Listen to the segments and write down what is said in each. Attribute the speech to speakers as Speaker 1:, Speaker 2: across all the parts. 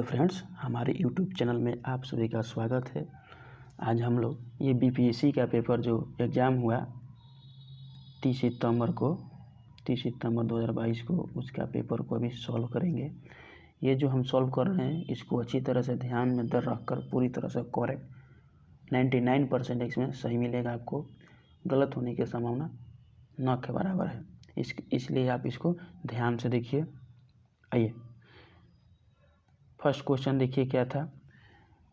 Speaker 1: Friends, हमारे YouTube channel में आप सभी का स्वागत है। आज हम लोग ये बीपीएससी का पेपर जो एग्ज़ाम हुआ 30 सितंबर 2022 को, उसका पेपर को अभी सॉल्व करेंगे। ये जो हम सॉल्व कर रहे हैं इसको अच्छी तरह से ध्यान में दर रख कर पूरी तरह से करेक्ट 99% इसमें सही मिलेगा आपको। गलत होने की संभावना न के बराबर है, इसलिए आप इसको ध्यान से देखिए। आइए, फर्स्ट क्वेश्चन देखिए क्या था।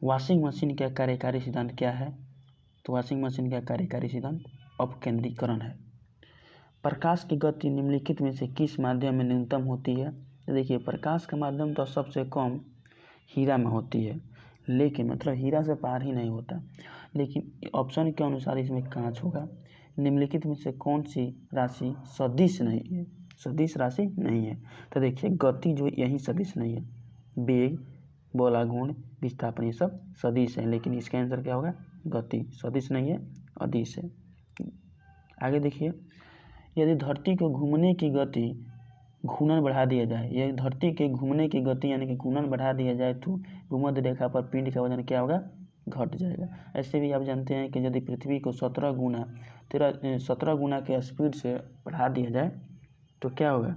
Speaker 1: वॉशिंग मशीन का कार्यकारी सिद्धांत क्या है? तो वॉशिंग मशीन का कार्यकारी सिद्धांत अपकेंद्रीकरण है। प्रकाश की गति निम्नलिखित में से किस माध्यम में न्यूनतम होती है? तो देखिए, प्रकाश का माध्यम तो सबसे कम हीरा में होती है, लेकिन मतलब हीरा से पार ही नहीं होता, लेकिन ऑप्शन के अनुसार इसमें कांच होगा। निम्नलिखित में से कौन सी राशि सदिश नहीं है? सदिश राशि नहीं है। तो देखिए, गति जो यही सदिश नहीं है, वेग, बोला गुण, विस्थापन, ये सब सदिश है, लेकिन इसका आंसर क्या होगा? गति। सदिश नहीं है, अदिश है। आगे देखिए, यदि धरती को घूमने की गति घूर्णन बढ़ा दिया जाए, यदि धरती के घूमने की गति यानी कि घूर्णन बढ़ा दिया जाए तो भूमध्य रेखा पर पिंड का वजन क्या होगा? घट जाएगा। ऐसे भी आप जानते हैं कि यदि पृथ्वी को 17 गुना के स्पीड से बढ़ा दिया जाए तो क्या होगा?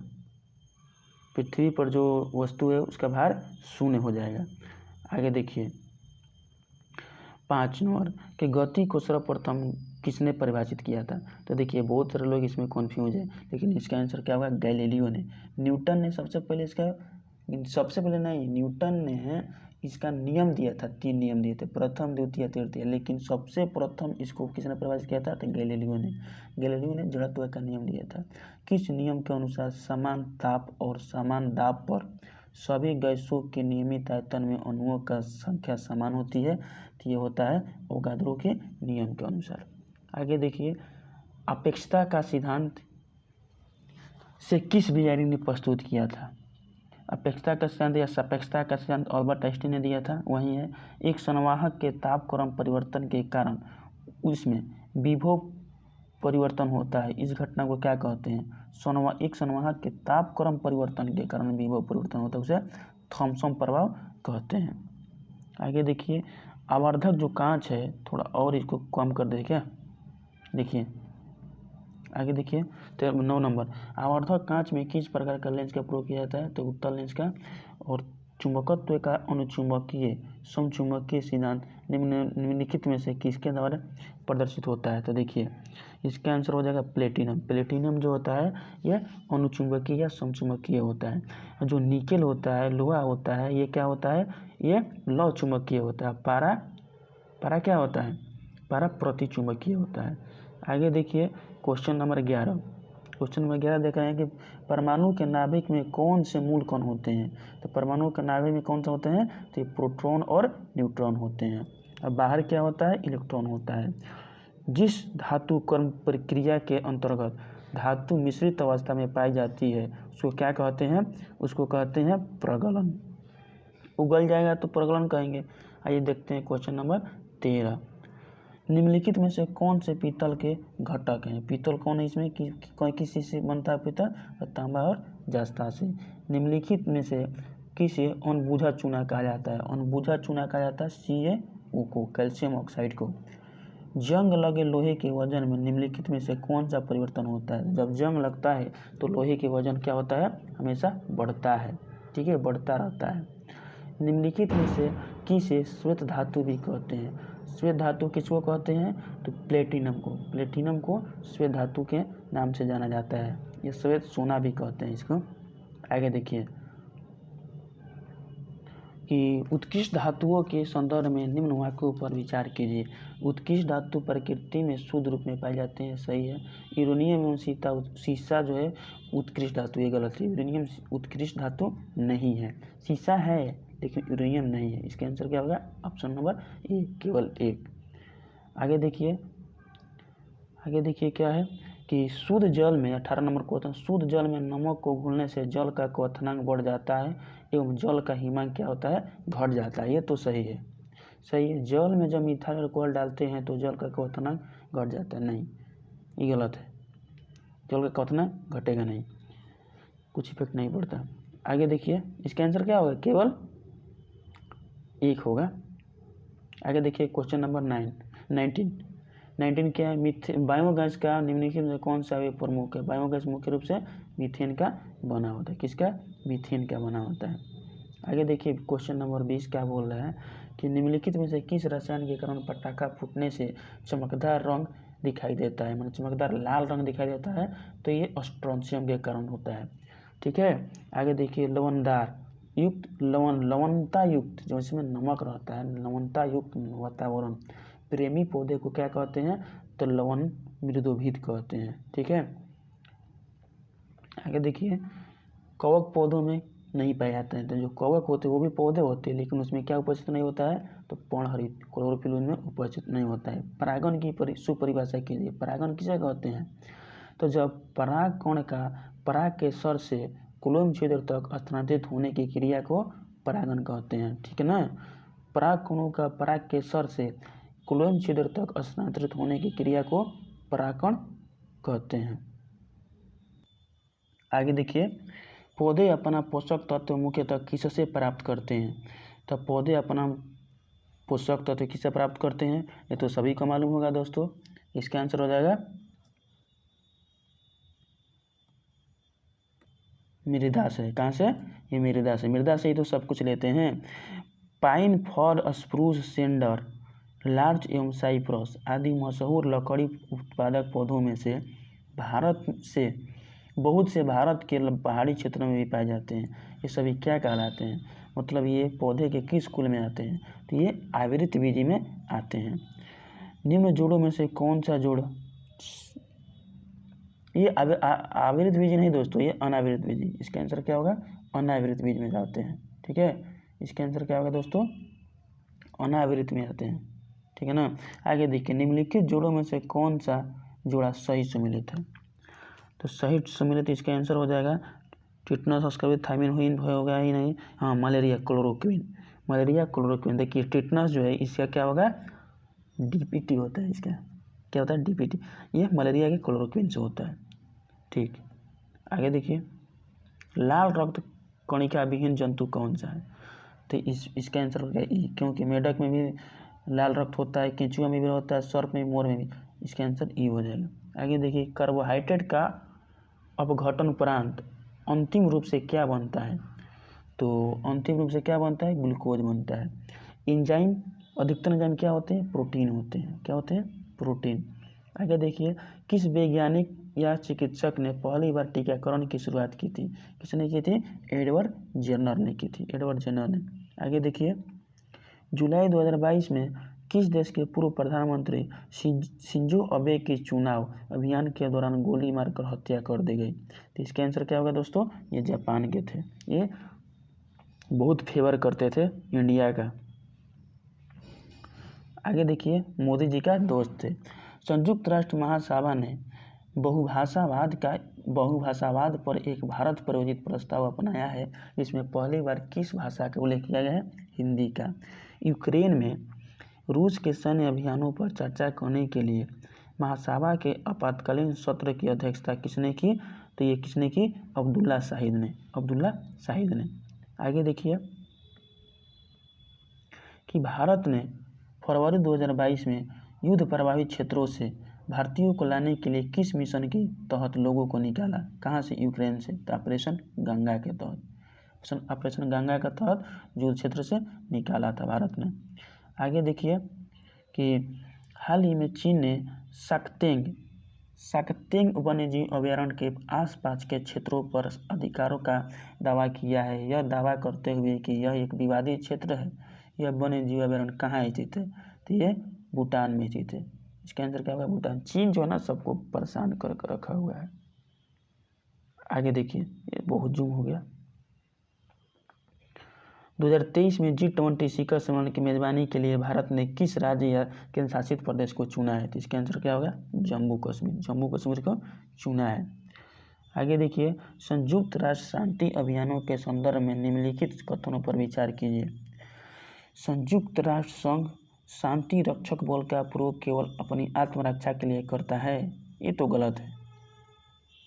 Speaker 1: पृथ्वी पर जो वस्तु है उसका भार 0 हो जाएगा। आगे देखिए, 5 नंबर कि गति को सर्वप्रथम किसने परिभाषित किया था? तो देखिए, बहुत सारे लोग इसमें कन्फ्यूज है, लेकिन इसका आंसर क्या होगा? गैलीलियो ने। न्यूटन ने सबसे पहले नहीं, न्यूटन ने इसका नियम दिया था। 3 नियम दिए थे, प्रथम, द्वितीय, तृतीय, लेकिन सबसे प्रथम इसको किसने परिभाषित किया था? तो गैलीलियो ने जड़त्व का नियम दिया था। किस नियम के अनुसार समान ताप और समान दाब पर सभी गैसों के नियमित आयतन में अणुओं का संख्या समान होती है? तो ये होता है अवोगाद्रो के नियम के अनुसार। आगे देखिए, अपेक्षता का सिद्धांत से किस वैज्ञानिक ने प्रस्तुत किया था? अपेक्षता का सिद्धांत या सापेक्षता का सिद्धांत अल्बर्ट आइंस्टीन ने दिया था, वही है। एक संवाहक के तापक्रम परिवर्तन के कारण उसमें विभव परिवर्तन होता है, इस घटना को क्या कहते हैं? एक संवाहक के तापक्रम परिवर्तन के कारण विभव परिवर्तन होता है, उसे थॉम्सन प्रभाव कहते हैं। आगे देखिए, आवर्धक जो कांच है, थोड़ा और इसको कम कर दे क्या? देखिए, आगे देखिए, तो 9 नंबर, आवर्धक कांच में किस प्रकार का लेंस का प्रयोग किया जाता है? तो उत्तल लेंस का। और चुंबकत्व का अनुचुंबकीय समचुंबकीय सिद्धांत निम्नलिखित में से किसके द्वारा प्रदर्शित होता है? तो देखिए, इसका आंसर हो जाएगा प्लेटिनम। प्लेटिनम जो होता है यह अनुचुंबकीय या समचुंबकीय होता है। जो निकेल होता है, लोहा होता है, ये क्या होता है? ये लौ चुंबकीय होता है। पारा क्या होता है? पारा प्रतिचुंबकीय होता है। आगे देखिए, क्वेश्चन नंबर 11 देख रहे हैं कि परमाणु के नाभिक में कौन से मूल कण होते हैं? तो परमाणु के नाभिक में कौन सा होते हैं? तो प्रोटॉन और न्यूट्रॉन होते हैं। और बाहर क्या होता है? इलेक्ट्रॉन होता है। जिस धातु कर्म प्रक्रिया के अंतर्गत धातु मिश्रित अवस्था में पाई जाती है उसको क्या कहते हैं? उसको कहते हैं प्रगलन। उगल जाएगा तो प्रगलन कहेंगे। आइए देखते हैं क्वेश्चन नंबर 13। निम्नलिखित में से कौन से पीतल के घटक हैं? पीतल कौन है इसमें? किस चीज से बनता है पीतल? तांबा और जस्ता से। निम्नलिखित में से किसे अनबुझा चूना कहा जाता है? अनबुझा चूना कहा जाता है CaO को, कैल्शियम ऑक्साइड को। जंग लगे लोहे के वजन में निम्नलिखित में से कौन सा परिवर्तन होता है? जब जंग लगता है तो लोहे के वजन क्या होता है? हमेशा बढ़ता है, ठीक है, बढ़ता रहता है। निम्नलिखित में से किसे श्वेत धातु भी कहते हैं? श्वेत धातु किसको कहते हैं? तो प्लेटिनम को श्वेत धातु के नाम से जाना जाता है। ये श्वेत सोना भी कहते हैं इसको। आगे देखिए कि उत्कृष्ट धातुओं के संदर्भ में निम्न वाक्यों पर विचार कीजिए। उत्कृष्ट धातु प्रकृति में शुद्ध रूप में पाए जाते हैं, सही है। यूरेनियम एवं सीसा जो है उत्कृष्ट धातु, ये गलत है। यूरेनियम उत्कृष्ट धातु नहीं है। सीसा है लेकिन यूरेनियम नहीं है। इसका आंसर क्या होगा? ऑप्शन नंबर ए, केवल 1। आगे देखिए क्या है कि शुद्ध जल में 18 नंबर क्वेश्चन, शुद्ध जल में नमक को घुलने से जल का क्वथनांक बढ़ जाता है एवं जल का हिमांक क्या होता है? घट जाता है। ये तो सही है। जल में जब मिथाइल अल्कोहल डालते हैं तो जल का क्वथनांक घट जाता है, नहीं, ये गलत है। जल का क्वथनांक घटेगा नहीं, कुछ इफेक्ट नहीं पड़ता। आगे देखिए, इसका आंसर क्या होगा? केवल 1 होगा। आगे देखिए क्वेश्चन नंबर 19 क्या है, बायोगैस का निम्नलिखित में कौन सा वे प्रमुख है। बायोगैस मुख्य रूप से मीथेन का बना होता है। किसका? मीथेन का बना होता है। आगे देखिए क्वेश्चन नंबर 20 क्या बोल रहा है कि निम्नलिखित में से किस रसायन के कारण पटाखा फूटने से चमकदार रंग दिखाई देता है, मतलब चमकदार लाल रंग दिखाई देता है, तो ये स्ट्रोंशियम के कारण होता है। ठीक है। आगे देखिए लवणता युक्त जो इसमें नमक रहता है, लवणता युक्त वातावरण प्रेमी पौधे को क्या कहते हैं, तो लवण मृदोभिद कहते हैं। ठीक है। आगे देखिए कवक पौधों में नहीं पाए जाते हैं, तो जो कवक होते हैं वो भी पौधे होते हैं, लेकिन उसमें क्या उपस्थित नहीं होता है, तो पर्णहरित क्लोरोफिल उनमें उपस्थित नहीं होता है। परागण की सुपरिभाषा कीजिए। परागण किसे कहते हैं, तो जब पराग कण का पराग के सर से कुलोम छिद्र तक स्थानांतरित होने की क्रिया को परागण कहते हैं। ठीक है ना। पराग कणों का पराग के सर से कुलोम छिद्र तक स्थानांतरित होने की क्रिया को परागण कहते हैं। आगे देखिए पौधे अपना पोषक तत्व मुख्यतः किससे प्राप्त करते हैं, तो पौधे अपना पोषक तत्व किससे प्राप्त करते हैं, ये तो सभी को मालूम होगा दोस्तों। इसका आंसर हो जाएगा मृदा से। कहाँ से? ये मृदा से। मृदा से ही तो सब कुछ लेते हैं। Pine, for, spruce, sender, larch एवं साइप्रस आदि मशहूर लकड़ी उत्पादक पौधों में से बहुत से भारत के पहाड़ी क्षेत्रों में भी पाए जाते हैं। ये सभी क्या कहलाते हैं, मतलब ये पौधे के किस कुल में आते हैं, तो ये आवृतबीजी में आते हैं। निम्न जोड़ों में से कौन सा जोड़, ये आवृत बीज नहीं दोस्तों, ये अनावृत बीज। इसका आंसर क्या होगा, अनावृत बीज में जाते हैं। ठीक है। इसका आंसर क्या होगा दोस्तों, अनावृत में आते हैं। ठीक है ना। आगे देखिए निम्नलिखित जोड़ों में से कौन सा जोड़ा सही सम्मिलित है, तो सही सम्मिलित इसका आंसर हो जाएगा टिटनस, स्कर्वी, थाइमिन होगा ही नहीं। हाँ, मलेरिया क्लोरोक्विन। देखिए टिटनस जो है इसका क्या होगा, डीपीटी होता है। इसका क्या होता है, डीपीटी। ये मलेरिया के क्लोरोक्विन से होता है। ठीक। आगे देखिए लाल रक्त कणिका विहीन जंतु कौन सा है, तो इसका आंसर हो गया ई, क्योंकि मेढक में भी लाल रक्त होता है, केंचुआ में भी होता है, सर्प में, मोर में भी। इसका आंसर ई हो जाएगा। आगे देखिए कार्बोहाइड्रेट का अपघटन उपरांत अंतिम रूप से क्या बनता है, तो अंतिम रूप से क्या बनता है, ग्लूकोज बनता है। एंजाइम, अधिकतर एंजाइम क्या होते हैं, प्रोटीन होते हैं। क्या होते हैं, प्रोटीन। आगे देखिए किस वैज्ञानिक या चिकित्सक ने पहली बार टीकाकरण की शुरुआत की थी, किसने की थी, एडवर्ड जेनर ने की थी, एडवर्ड जेनर ने। आगे देखिए जुलाई 2022 में किस देश के पूर्व प्रधानमंत्री शिंजो अबे की चुनाव अभियान के दौरान गोली मारकर हत्या कर दी गई, तो इसका आंसर क्या होगा दोस्तों, ये जापान के थे। ये बहुत फेवर करते थे इंडिया का। आगे देखिए मोदी जी का दोस्त थे। संयुक्त राष्ट्र महासभा ने बहुभाषावाद पर एक भारत प्रायोजित प्रस्ताव अपनाया है, जिसमें पहली बार किस भाषा का उल्लेख किया गया है, हिंदी का। यूक्रेन में रूस के सैन्य अभियानों पर चर्चा करने के लिए महासभा के आपातकालीन सत्र की अध्यक्षता किसने की, तो ये किसने की, अब्दुल्ला शाहिद ने। आगे देखिए कि भारत ने फरवरी 2022 में युद्ध प्रभावित क्षेत्रों से भारतीयों को लाने के लिए किस मिशन के तहत लोगों को निकाला, कहाँ से, यूक्रेन से, तो ऑपरेशन गंगा के तहत, ऑपरेशन गंगा के तहत युद्ध क्षेत्र से निकाला था भारत ने। आगे देखिए कि हाल ही में चीन ने साकतेंग वन्यजीव अभयारण्य के आसपास के क्षेत्रों पर अधिकारों का दावा किया है, यह दावा करते हुए कि यह एक विवादित क्षेत्र है। यह वन्यजीव अभयारण्य कहाँ स्थित है, तो ये भूटान में स्थित है। इसका आंसर क्या होगा, भूटान। चीन जो है ना सबको परेशान कर रखा हुआ है। आगे देखिए ये बहुत जूम हो गया। 2023 में G20 शिखर सम्मेलन की मेजबानी के लिए भारत ने किस राज्य या केंद्र शासित प्रदेश को चुना है, तो इसका आंसर क्या होगा, जम्मू कश्मीर को चुना है। आगे देखिए संयुक्त राष्ट्र शांति अभियानों के संदर्भ में निम्नलिखित कथनों पर विचार कीजिए। संयुक्त राष्ट्र संघ शांति रक्षक बल का प्रयोग केवल अपनी आत्मरक्षा के लिए करता है, ये तो गलत है।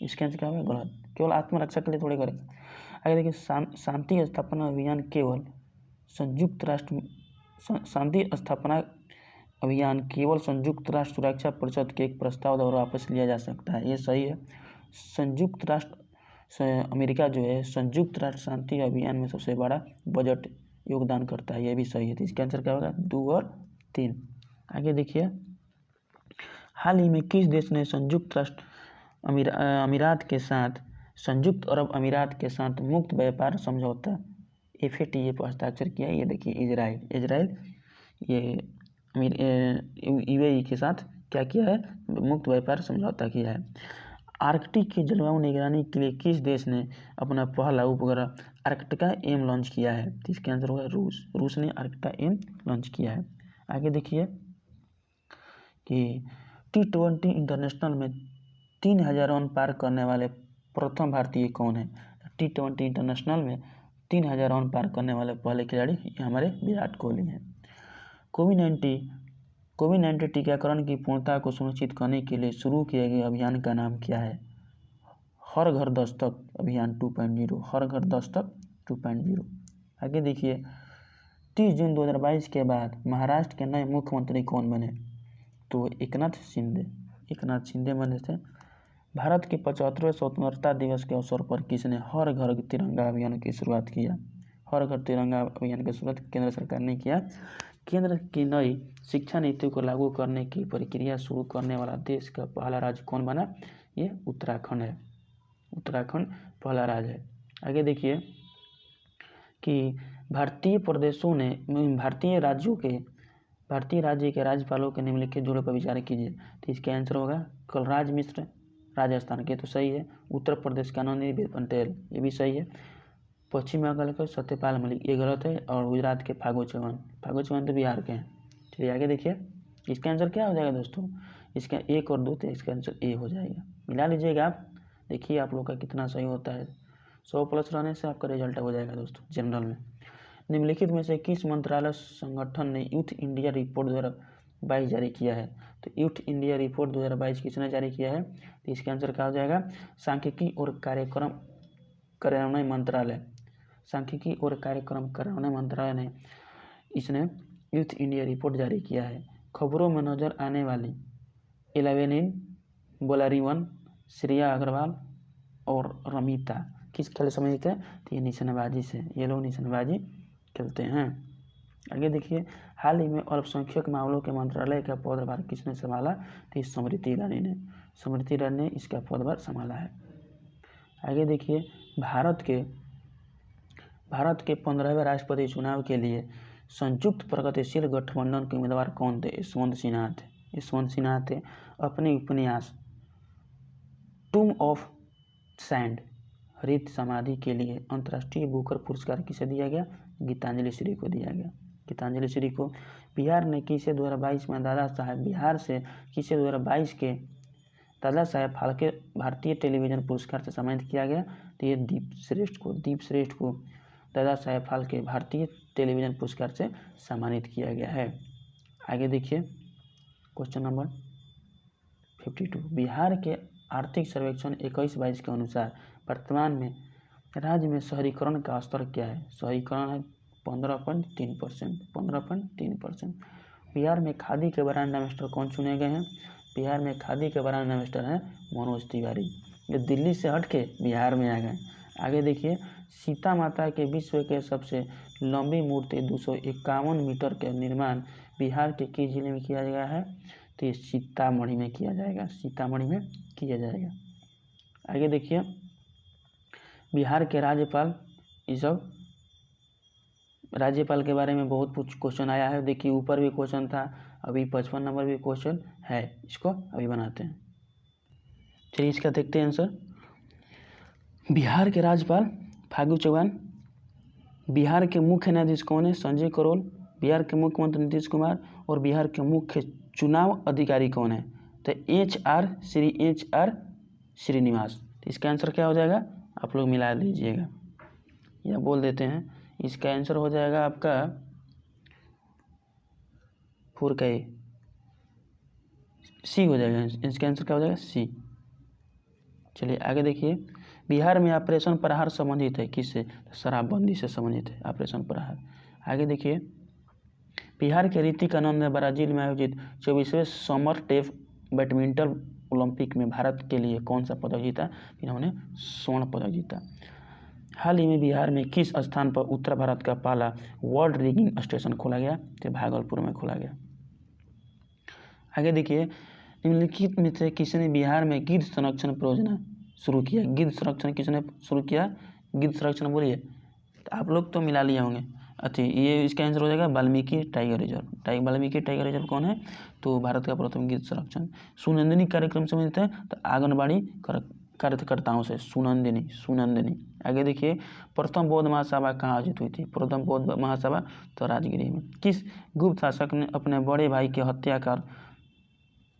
Speaker 1: इसके आंसर क्या होगा, गलत। केवल आत्मरक्षा के लिए थोड़ी करेगा। आगे देखिए शांति स्थापना अभियान केवल संयुक्त राष्ट्र शांति स्थापना अभियान केवल संयुक्त राष्ट्र सुरक्षा परिषद के एक प्रस्ताव द्वारा वापस लिया जा सकता है। ये सही है। संयुक्त राष्ट्र अमेरिका जो है संयुक्त राष्ट्र शांति अभियान में सबसे बड़ा बजट योगदान करता है, ये भी सही है। तो इसका आंसर क्या होगा? 2 और 3। आगे देखिए, हाल ही में किस देश ने संयुक्त अमीरात के साथ संयुक्त अरब अमीरात के साथ मुक्त व्यापार समझौता FATA पर हस्ताक्षर किया? ये देखिए इजराइल ये UAE के साथ क्या किया है? मुक्त व्यापार समझौता किया है। आर्कटिक की जलवायु निगरानी के लिए किस देश ने अपना पहला उपग्रह आर्कटिका M लॉन्च किया है? तो इसका आंसर होगा रूस ने आर्कटिका M लॉन्च किया है। आगे देखिए कि T20 इंटरनेशनल में 3000 रन पार करने वाले प्रथम भारतीय कौन है? T20 इंटरनेशनल में 3000 रन पार करने वाले पहले खिलाड़ी हमारे विराट कोहली हैं। कोविड-19 टीकाकरण की पूर्णता को सुनिश्चित करने के लिए शुरू किए गए अभियान का नाम क्या है? हर घर दस्तक अभियान 2.0, हर घर दस्तक 2.0। आगे देखिए, 30 जून 2022 के बाद महाराष्ट्र के नए मुख्यमंत्री कौन बने? तो एकनाथ शिंदे बने थे। भारत के 75वें स्वतंत्रता दिवस के अवसर पर किसने हर घर तिरंगा अभियान की शुरुआत किया? हर घर तिरंगा अभियान की शुरुआत केंद्र सरकार ने किया। केंद्र की नई शिक्षा नीति को लागू करने की प्रक्रिया शुरू करने वाला देश का पहला राज्य कौन बना? ये उत्तराखंड है। उत्तराखंड पहला राज्य है। आगे देखिए कि भारतीय राज्य के राज्यपालों के निम्नलिखित जोड़े पर विचार कीजिए। तो इसका आंसर होगा कलराज मिश्र राजस्थान के, तो सही है। उत्तर प्रदेश का आनंदीबेन पटेल, ये भी सही है। पश्चिम बंगाल के सत्यपाल मलिक, ये गलत है। और गुजरात के फागू चौहान तो बिहार के हैं। चलिए आगे देखिए, इसका आंसर क्या हो जाएगा दोस्तों? इसका 1 और 2, तो इसका आंसर A हो जाएगा। मिला लीजिएगा आप, देखिए आप लोग का कितना सही होता है। 100+ रहने से आपका रिजल्ट हो जाएगा दोस्तों जनरल में। निम्नलिखित में से किस मंत्रालय संगठन ने यूथ इंडिया रिपोर्ट 2022 जारी किया है? तो यूथ इंडिया रिपोर्ट 2022 किसने जारी किया है? तो इसका आंसर क्या हो जाएगा? सांख्यिकी और कार्यक्रम कार्यान्वयन मंत्रालय ने इसने यूथ इंडिया रिपोर्ट जारी किया है। खबरों में नजर आने वाली 11 बोलारीवन, श्रेया अग्रवाल और रमिता किस खेल से संबंधित है? तो ये निशानेबाजी से, ये लोग निशानेबाजी खेलते हैं। आगे देखिए, हाल ही में अल्पसंख्यक मामलों के मंत्रालय का पदभार किसने संभाला? तो स्मृति ईरानी ने इसका पदभार संभाला है। आगे देखिए, भारत के 15वें राष्ट्रपति चुनाव के लिए संयुक्त प्रगतिशील गठबंधन के उम्मीदवार कौन थे? यशवंत सिन्हा थे। अपने उपन्यास टूम ऑफ सैंड हरित समाधि के लिए अंतर्राष्ट्रीय बुकर पुरस्कार किसे दिया गया? गीतांजलि श्री को दिया गया। गीतांजलि श्री को बिहार ने किसे 2022 में बिहार से किसे 2022 के दादा साहेब फाल्के भारतीय टेलीविजन पुरस्कार से सम्मानित किया गया? तो ये दीप श्रेष्ठ को दादा साहेब फाल्के भारतीय टेलीविजन पुरस्कार से सम्मानित किया गया है। आगे देखिए, क्वेश्चन नंबर 52, बिहार के आर्थिक सर्वेक्षण 21-22 के अनुसार वर्तमान में राज्य में शहरीकरण का स्तर क्या है? शहरीकरण है 15.3%। बिहार में खादी के ब्रांड एम्बेसडर कौन चुने गए हैं? बिहार में खादी के ब्रांड एम्बेसडर हैं मनोज तिवारी, ये दिल्ली से हट के बिहार में आ गए। आगे देखिए, सीता माता के विश्व के सबसे लंबी मूर्ति 251 मीटर के निर्माण बिहार के किस जिले में किया गया है? तो ये सीतामढ़ी में किया जाएगा। आगे देखिए, बिहार के राज्यपाल के बारे में बहुत कुछ क्वेश्चन आया है। देखिए ऊपर भी क्वेश्चन था, अभी 55 नंबर भी क्वेश्चन है, इसको अभी बनाते हैं। चलिए इसका देखते हैं आंसर। बिहार के राज्यपाल फागू चौहान। बिहार के मुख्य न्यायाधीश कौन है? संजय करोल। बिहार के मुख्यमंत्री नीतीश कुमार। और बिहार के मुख्य चुनाव अधिकारी कौन है? तो HR श्रीनिवास। तो इसका आंसर क्या हो जाएगा? आप लोग मिला लीजिएगा या बोल देते हैं। इसका आंसर हो जाएगा आपका 4 का C हो जाएगा। इसका आंसर क्या हो जाएगा? C। चलिए आगे देखिए, बिहार में ऑपरेशन प्रहार संबंधित है किससे? शराबबंदी से संबंधित है ऑपरेशन प्रहार। आगे देखिए, बिहार के ऋतिक आनंद ने ब्राजील में आयोजित 24वें समर टेफ बैडमिंटन ओलंपिक में भारत के लिए कौन सा पदक जीता? इन्होंने स्वर्ण पदक जीता। हाल ही में बिहार में किस स्थान पर उत्तर भारत का पहला वर्ल्ड रिगिंग स्टेशन खोला गया? तो भागलपुर में खोला गया। आगे देखिए, निम्नलिखित में से किसने बिहार में गिद्ध संरक्षण परियोजना शुरू किया? गिद्ध संरक्षण किसने शुरू किया? गिद्ध संरक्षण बोलिए, तो आप लोग तो मिला लिए होंगे। अच्छा, ये इसका आंसर हो जाएगा Valmiki tiger reserve. Valmiki tiger reserve कौन है? तो भारत का प्रथम गिद्ध संरक्षण। सुनंदिनी कार्यक्रम से मिलते हैं तो आंगनबाड़ी कार्यकर्ताओं से सुनंदिनी। आगे देखिए, प्रथम बौद्ध महासभा कहाँ आयोजित हुई थी? प्रथम बौद्ध महासभा तो राजगिरी में। किस गुप्त शासक ने अपने बड़े भाई की हत्या कर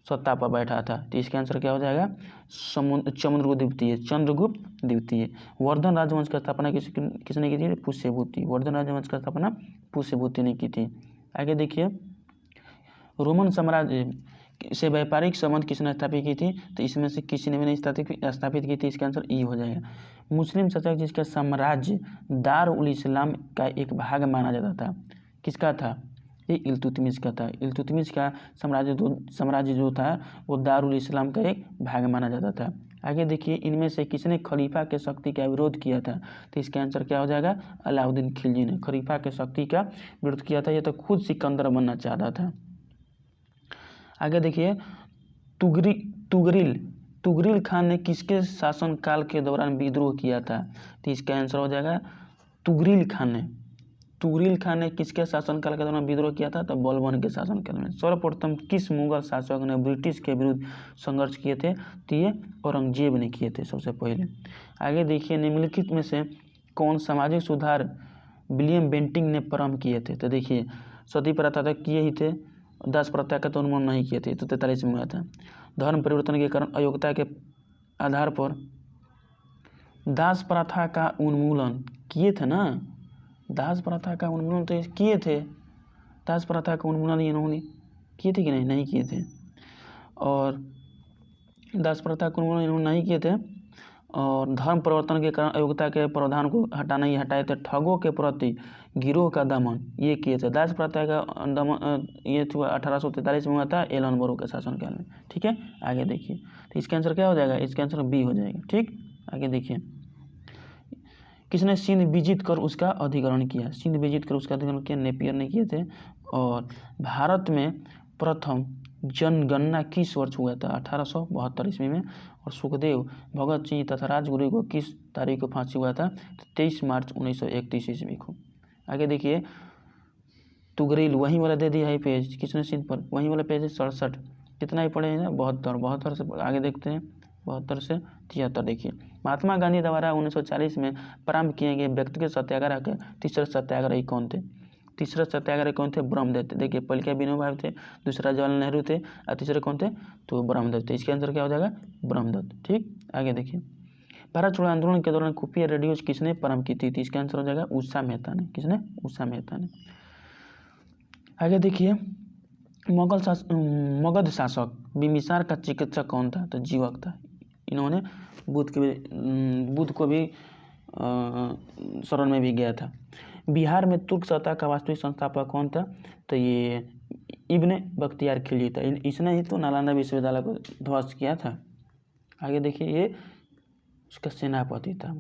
Speaker 1: सत्ता पर बैठा था? तो इसका आंसर क्या हो जाएगा? चंद्रगुप्त द्वितीय। वर्धन राजवंश की स्थापना किसने की थी? पुष्यभूति। वर्धन राजवंश की स्थापना पुष्यभूति ने की थी। आगे देखिए, रोमन साम्राज्य से व्यापारिक संबंध किसने स्थापित की थी? तो इसमें से किसी ने भी नहीं स्थापित की थी। इसका आंसर ई हो जाएगा। मुस्लिम शासक जिसका साम्राज्य दारुल इस्लाम का एक भाग माना जाता था, किसका था? ये इल्तुतमिश का था। इल्तुतमिश का साम्राज्य जो था वो दारुल इस्लाम का एक भाग माना जाता था। आगे देखिए, इनमें से किसने खलीफा के शक्ति का विरोध किया था? तो इसका आंसर क्या हो जाएगा? अलाउद्दीन खिलजी ने खलीफा के शक्ति का विरोध किया था। ये तो खुद सिकंदर बनना चाहता था। आगे देखिए, तुगरिल खान ने किसके शासनकाल के दौरान विद्रोह किया था? तो इसका आंसर हो जाएगा तुगरिल खान ने किसके शासनकाल के दौरान विद्रोह किया था? तो बलबन के शासनकाल में। सर्वप्रथम किस मुगल शासक ने ब्रिटिश के विरुद्ध संघर्ष किए थे? तो ये औरंगजेब ने किए थे सबसे पहले। आगे देखिए, निम्नलिखित में से कौन सामाजिक सुधार विलियम बेंटिंक ने प्रारंभ किए थे? तो देखिए, सती प्रथा तक किए ही थे, दास प्रथा का तो उन्मूलन नहीं किए थे, तो 43 में हुआ था। धर्म परिवर्तन के कारण अयोग्यता के आधार पर दास प्रथा का उन्मूलन किए थे ना। दास प्रथा का उन्मूलन तो किए थे। दास प्रथा का उन्मूलन इन्होंने किए थे कि नहीं किए थे। और दास प्रथा का उन्मूलन इन्होंने नहीं किए थे। और धर्म परिवर्तन के कारण अयोग्यता के प्रावधान को हटाना ही हटाए थे। ठगों के प्रति गिरोह का दमन ये किए थे। दास प्रथा का दमन ये 1843 में हुआ था एलन के शासनकाल में। ठीक है, आगे देखिए, तो इसका आंसर क्या हो जाएगा? इसका आंसर बी हो जाएगा। ठीक, आगे देखिए, किसने सिंध विजित कर उसका अधिग्रहण किया? सिंध विजित कर उसका अधिग्रहण किया? नेपियर ने किए थे। और भारत में प्रथम जनगणना किस वर्ष हुआ था? 1872 ईस्वी में। और सुखदेव, भगत सिंह तथा राजगुरु को किस तारीख को फांसी हुआ था? 23 मार्च 1931 ईस्वी को। आगे देखिए, तुगरिल वहीं वाला दे दिया है पेज, किसने सिंध पर? वहीं वाला पेज है 67। कितना ही पढ़े हैं ना? 72 से आगे देखते हैं, 72 से 73। देखिए, महात्मा गांधी द्वारा 1940 में प्रारंभ किए गए व्यक्तिगत सत्याग्रह के तीसरे सत्याग्रही कौन थे? तीसरा सत्याग्रही कौन थे? ब्रह्मदत्त। देखिए, पहले क्या विनोबा भावे थे, दूसरा जवाहरलाल नेहरू थे और तीसरे कौन थे? तो ब्रह्मदत्त थे। इसके आंसर क्या हो जाएगा? ब्रह्मदत्त। ठीक, आगे देखिए, भारत छोड़ो आंदोलन के दौरान खुफिया रेडियोज किसने प्रारंभ की थी? इसका आंसर हो जाएगा उषा मेहता ने। किसने? उषा मेहता ने। आगे देखिए, मगध शासक बिम्बिसार का चिकित्सक कौन था? तो जीवक था। इन्होंने बुद्ध को भी शरण में भी गया था। बिहार में तुर्क सत्ता का वास्तविक संस्थापक कौन था? तो ये इब्ने बख्तियार खिलजी था। इसने ही तो नालंदा विश्वविद्यालय को ध्वस्त किया था। आगे देखिए, ये उसका सेनापति था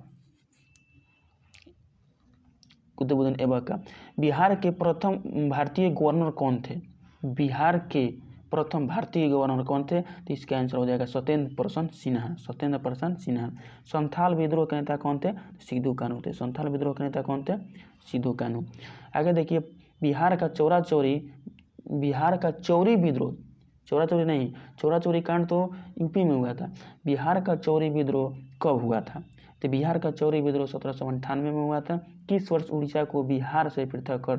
Speaker 1: कुतुबुद्दीन ऐबक का। बिहार के प्रथम भारतीय गवर्नर कौन थे? बिहार के प्रथम भारतीय गवर्नर कौन थे? तो इसका आंसर हो जाएगा सत्येंद्र प्रसाद सिन्हा। संथाल विद्रोह के नेता कौन थे? सिद्धू कान्हू थे। संथाल विद्रोह के नेता कौन थे? सिद्धू कान्हू। आगे देखिए, बिहार का चौरी विद्रोह, चौरा चौरी कांड तो यूपी में हुआ था। बिहार का चौरी विद्रोह कब हुआ था? तो बिहार का चौरी विद्रोह 1798 में हुआ था। किस वर्ष उड़ीसा को बिहार से पृथक कर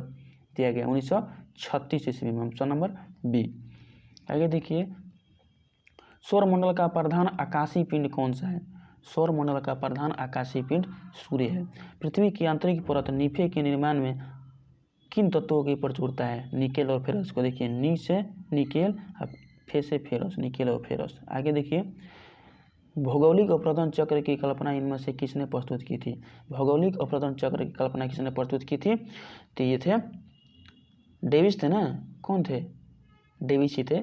Speaker 1: दिया गया? 1936 ईस्वी में। Option number b. आगे देखिए, सौरमंडल का प्रधान आकाशीय पिंड कौन सा है? सौरमंडल का प्रधान आकाशीय पिंड सूर्य है। पृथ्वी की आंतरिक परत निफे के निर्माण में किन तत्वों की प्रचुरता है? निकेल और फेरस को। देखिए, नी से निकेल, फे से फेरस, निकेल और फेरस। आगे देखिए, भौगोलिक अपवर्तन चक्र की कल्पना इनमें से किसने प्रस्तुत की थी? भौगोलिक अपवर्तन चक्र की कल्पना किसने प्रस्तुत की थी? तो ये थे डेविस थे ना, कौन थे? डेविस ही थे,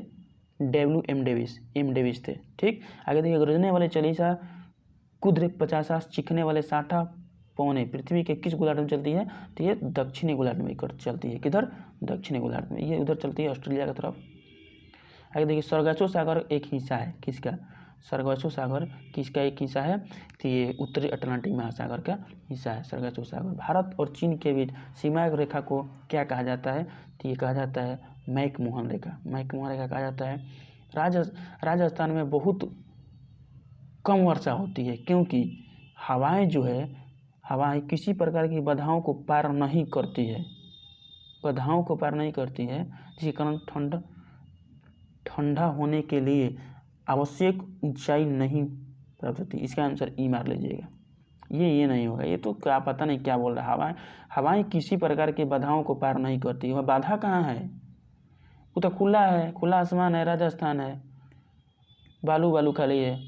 Speaker 1: WM डेविस, M डेविस थे। ठीक, आगे देखिए, गरजने वाले चालीसा, कुद्र 50, चिखने वाले 60 पौने पृथ्वी के किस गोलार्ध में चलती है? तो ये दक्षिणी गोलार्ध में चलती है। किधर? दक्षिणी गोलार्ध में। ये उधर चलती है ऑस्ट्रेलिया की तरफ। आगे देखिए, सरगासो सागर एक हिस्सा है किसका? सरगासो सागर किसका एक हिस्सा है? तो ये उत्तरी अटलांटिक महासागर का हिस्सा है सरगासो सागर। भारत और चीन के बीच सीमा रेखा को क्या कहा जाता है? तो ये कहा जाता है मैकमोहन रेखा। मैकमोहन रेखा कहा जाता है। राजस्थान में बहुत कम वर्षा होती है, क्योंकि हवाएं जो है, हवाएं किसी प्रकार की बाधाओं को पार नहीं करती है, बाधाओं को पार नहीं करती है, जिसके कारण ठंडा होने के लिए आवश्यक ऊंचाई नहीं प्राप्त होती। इसका आंसर ई मार लीजिएगा। ये नहीं होगा, ये तो क्या पता नहीं क्या बोल रहा है। हवाएं किसी प्रकार की बाधाओं को पार नहीं करती। वह बाधा कहाँ है? वो तो खुला है, खुला आसमान है, राजस्थान है, बालू खाली है,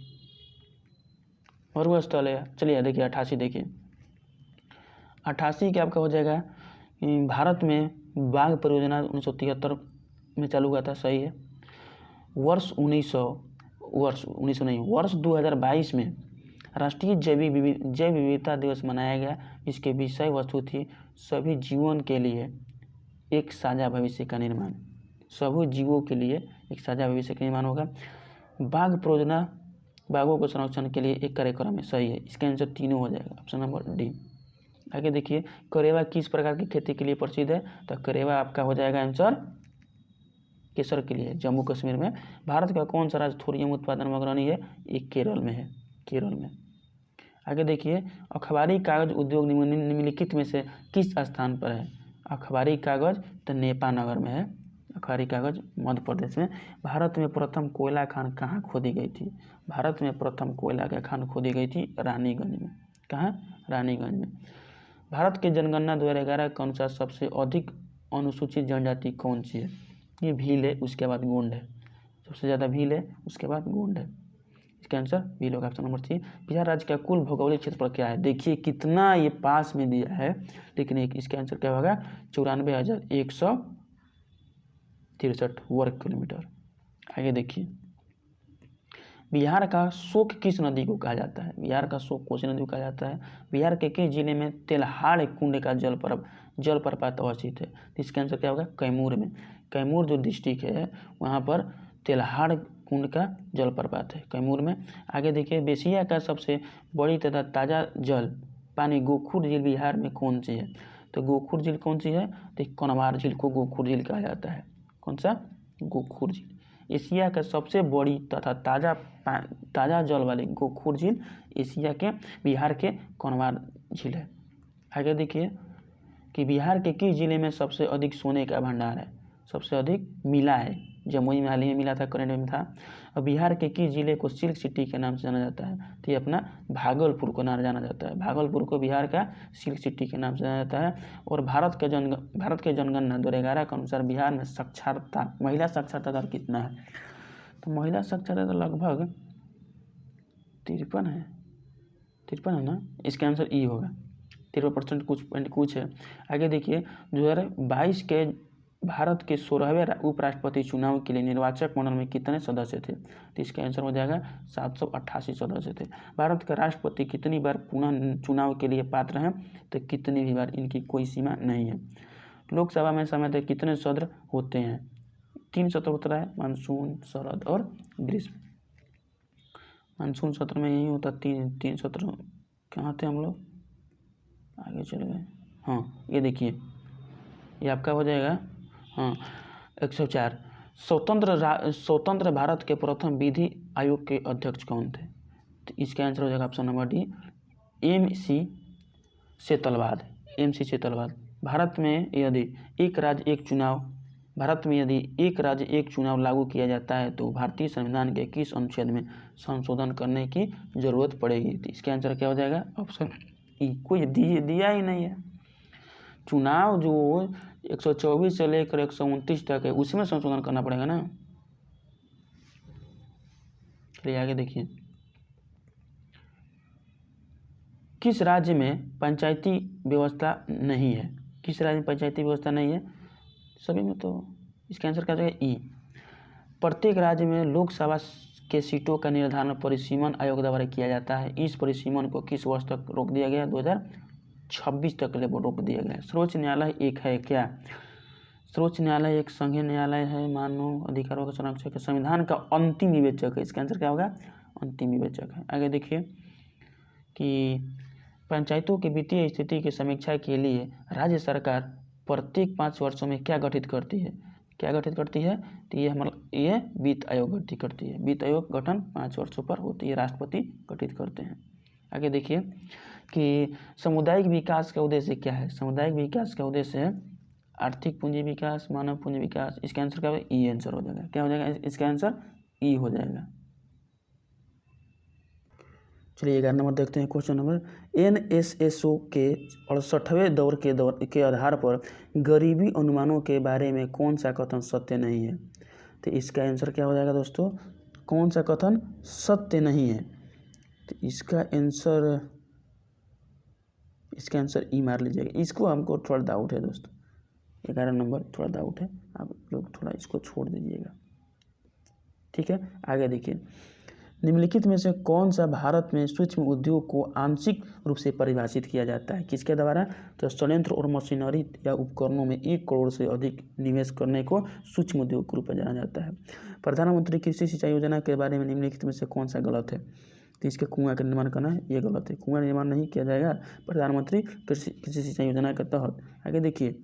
Speaker 1: मरुस्थल है। चलिए देखिए 88, देखिए 88 क्या आपका हो जाएगा? भारत में बाघ परियोजना 1973 में चालू हुआ था। सही है। वर्ष 2022 में राष्ट्रीय जैव विविधता दिवस मनाया गया। इसके विषय वस्तु थी सभी जीवन के लिए एक साझा भविष्य का निर्माण। सभी जीवों के लिए एक साझा भविष्य का निर्माण होगा। बाघ परियोजना बाघों को संरक्षण के लिए एक कार्यक्रम है। सही है। इसका आंसर तीनों हो जाएगा, ऑप्शन नंबर डी। आगे देखिए, करेवा किस प्रकार की खेती के लिए प्रसिद्ध है? तो करेवा आपका हो जाएगा आंसर केसर के लिए, जम्मू कश्मीर में। भारत का कौन सा राज्य थोरियम उत्पादन में अग्रणी है? एक केरल में है, केरल में। आगे देखिए, अखबारी कागज उद्योग निम्नलिखित में से किस स्थान पर है? अखबारी कागज तो नेपानगर में है। अखबारी कागज मध्य प्रदेश में। भारत में प्रथम कोयला खान कहाँ खोदी गई थी? भारत में प्रथम कोयला की खान खोदी गई थी रानीगंज में। कहाँ? रानीगंज में। भारत के जनगणना 2011 के अनुसार सबसे अधिक अनुसूचित जनजाति कौन सी है? ये भील है, उसके बाद गोंड है। सबसे ज़्यादा भील है, उसके बाद गोंड है। इसका आंसर भील होगा, ऑप्शन नंबर सी। बिहार राज्य का कुल भौगोलिक क्षेत्रफल क्या है? देखिए कितना ये पास में दिया है, लेकिन इसका आंसर क्या होगा? 94,163 वर्ग किलोमीटर। आगे देखिए, बिहार का शोक किस नदी को कहा जाता है? बिहार का शोक कौन सी नदी को कहा जाता है? बिहार के किस जिले में तेल्हाड़ कुंड का जलप्रपात अवस्थित है? इसका आंसर क्या होगा? कैमूर में। कैमूर जो डिस्ट्रिक्ट है, वहाँ पर तेल्हाड़ कुंड का जलप्रपात है, कैमूर में। आगे देखिए, बेसिया का सबसे बड़ी तथा ताज़ा जल पानी गोखुर झील बिहार में कौन सी है? तो गोखुर झील कौन सी है? तो कनवार झील को गोखुर झील कहा जाता है। कौन सा? गोखुर झील। एशिया का सबसे बड़ी तथा ताज़ा जल वाली गोखुर झील एशिया के बिहार के कनवार झील है। आगे देखिए कि बिहार के किस जिले में सबसे अधिक सोने का भंडार है? सबसे अधिक मिला है, जमुई में हाल ही में मिला था, करंट में था। और बिहार के किस जिले को सिल्क सिटी के नाम से जाना जाता है? तो ये अपना भागलपुर को नाम जाना जाता है। भागलपुर को बिहार का सिल्क सिटी के नाम से जाना जाता है। और भारत के जनगणना 2011 के अनुसार बिहार में साक्षरता, महिला साक्षरता दर कितना है? तो महिला साक्षरता दर लगभग 53 है, 53 है ना। इसका आंसर ई होगा, 53% कुछ है। आगे देखिए, 2022 के भारत के 16वें उपराष्ट्रपति चुनाव के लिए निर्वाचक मंडल में कितने सदस्य थे? तो इसका आंसर हो जाएगा 788 सदस्य थे। भारत के राष्ट्रपति कितनी बार पुनः चुनाव के लिए पात्र हैं? तो कितनी भी बार, इनकी कोई सीमा नहीं है। लोकसभा में सामान्यतः कितने सत्र होते हैं? 3 सत्र होता है, मानसून, शरद और ग्रीष्म। मानसून सत्र में यही होता, तीन सत्र। कहाँ थे हम लोग? आगे चले गए। हाँ, ये देखिए, ये आपका हो जाएगा 104। स्वतंत्र भारत के प्रथम विधि आयोग के अध्यक्ष कौन थे? तो इसका आंसर हो जाएगा option number D, MC Setalvad. MC Setalvad. Bharat में यदि एक राज्य एक चुनाव लागू किया जाता है तो भारतीय संविधान के किस अनुच्छेद में संशोधन करने की जरूरत पड़ेगी? तो इसका आंसर क्या हो जाएगा? Option E. कोई दिया ही नहीं है। चुनाव जो 124 से लेकर 129 तक है, उसमें संशोधन करना पड़ेगा ना। चलिए आगे देखिए, किस राज्य में पंचायती व्यवस्था नहीं है? किस राज्य में पंचायती व्यवस्था नहीं है? सभी में, तो इसका आंसर क्या हो जाएगा ई। प्रत्येक राज्य में लोकसभा के सीटों का निर्धारण परिसीमन आयोग द्वारा किया जाता है। इस परिसीमन को किस वर्ष तक रोक दिया गया? 2026 तक के लिए रोक दिया गया है। सर्वोच्च न्यायालय एक है क्या? सर्वोच्च न्यायालय एक संघीय न्यायालय है, मानव अधिकारों का संरक्षक है, संविधान का अंतिम विवेचक है। इसका आंसर क्या होगा? अंतिम विवेचक है। आगे देखिए कि पंचायतों की वित्तीय स्थिति की समीक्षा के लिए राज्य सरकार प्रत्येक 5 वर्षों में क्या गठित करती है? क्या गठित करती है? तो ये वित्त आयोग गठित करती है। वित्त आयोग गठन 5 वर्षों पर होती है, राष्ट्रपति गठित करते हैं। आगे देखिए कि सामुदायिक विकास का उद्देश्य क्या है? सामुदायिक विकास का उद्देश्य है आर्थिक पूंजी विकास, मानव पूंजी विकास। इसका आंसर क्या होगा? ई आंसर हो जाएगा। क्या हो जाएगा इसका आंसर? ई हो जाएगा। चलिए 11 नंबर देखते हैं। क्वेश्चन नंबर, NSSO के 68वें दौर के आधार पर गरीबी अनुमानों के बारे में कौन सा कथन सत्य नहीं है? तो इसका आंसर क्या हो जाएगा दोस्तों? कौन सा कथन सत्य नहीं है? तो इसका आंसर ई मार लीजिएगा। इसको हमको थोड़ा डाउट है दोस्तों, 11 नंबर थोड़ा डाउट है, आप लोग थोड़ा इसको छोड़ दीजिएगा, ठीक है। आगे देखिए, निम्नलिखित में से कौन सा भारत में सूक्ष्म उद्योग को आंशिक रूप से परिभाषित किया जाता है? किसके द्वारा? तो संयंत्र और मशीनरी या उपकरणों में 1 करोड़ से अधिक निवेश करने को सूक्ष्म उद्योग के रूप में जाना जाता है। प्रधानमंत्री कृषि सिंचाई योजना के बारे में निम्नलिखित में से कौन सा गलत है? तो इसके कुआं का निर्माण करना है, ये गलत है। कुआं निर्माण नहीं किया जाएगा प्रधानमंत्री कृषि सिंचाई योजना के तहत। आगे देखिए,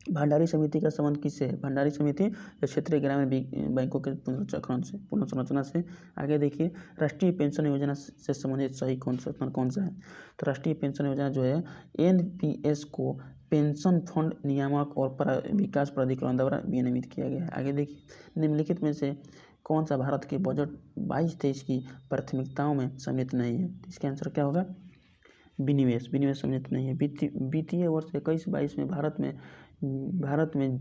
Speaker 1: भंडारी समिति का संबंध किससे है? भंडारी समिति क्षेत्रीय ग्रामीण बैंकों के पुनर्संरचना से। आगे देखिए, राष्ट्रीय पेंशन योजना से संबंधित सही कौन सा है? तो राष्ट्रीय पेंशन योजना जो है NPS को पेंशन फंड नियामक और विकास प्राधिकरण द्वारा विनियमित किया गया है। आगे देखिए, निम्नलिखित में से कौन सा भारत के बजट 22-23 की प्राथमिकताओं में सम्मिलित नहीं है? इसका आंसर क्या होगा? विनिवेश सम्मिलित नहीं है। वित्तीय वर्ष 21-22 में भारत में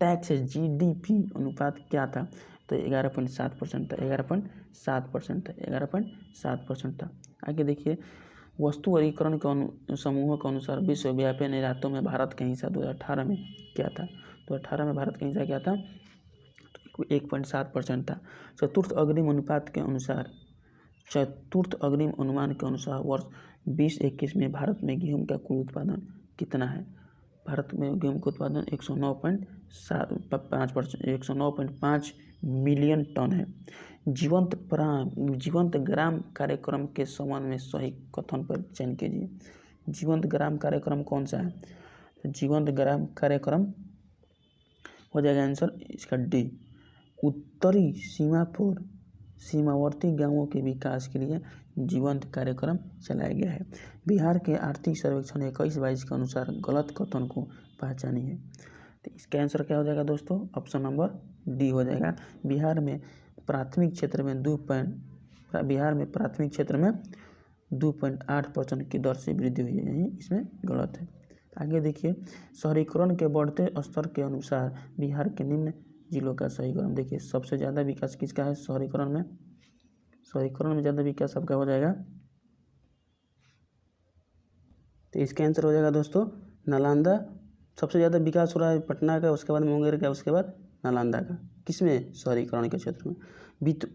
Speaker 1: टैक्स GDP अनुपात क्या था? तो 11.7% था। 11.7% था। आगे देखिए, वस्तु वर्गीकरण के समूहों के अनुसार विश्वव्यापी निर्यातों में भारत का हिस्सा 2018 में क्या था? 2018 में भारत का हिस्सा क्या था? 1.7% था। चतुर्थ अग्रिम अनुमान के अनुसार वर्ष 2021 में भारत में गेहूं का कुल उत्पादन कितना है? भारत में गेहूं का उत्पादन 109.5 मिलियन टन है। जीवंत ग्राम कार्यक्रम के संबंध में सही कथन पर चयन कीजिए। जीवंत ग्राम कार्यक्रम कौन सा है? तो जीवंत ग्राम कार्यक्रम हो जाएगा आंसर इसका डी। उत्तरी सीमा पर सीमावर्ती गांवों के विकास के लिए जीवंत कार्यक्रम चलाया गया है। बिहार के आर्थिक सर्वेक्षण 21-22 के अनुसार गलत कथन को पहचानिए। तो इसका आंसर क्या हो जाएगा दोस्तों? ऑप्शन नंबर डी हो जाएगा। बिहार में प्राथमिक क्षेत्र में 2.8% की दर से वृद्धि हुई है, यही इसमें गलत है। आगे देखिए, शहरीकरण के बढ़ते स्तर के अनुसार बिहार के निम्न जिलों का सही क्रम देखिए। सबसे ज़्यादा विकास किसका है शहरीकरण में? शहरीकरण में ज़्यादा विकास आपका हो जाएगा, तो इसका आंसर हो जाएगा दोस्तों नालंदा। सबसे ज़्यादा विकास हो रहा है पटना का, उसके बाद मुंगेर का, उसके बाद नालंदा का। किसमें? शहरीकरण के क्षेत्र में।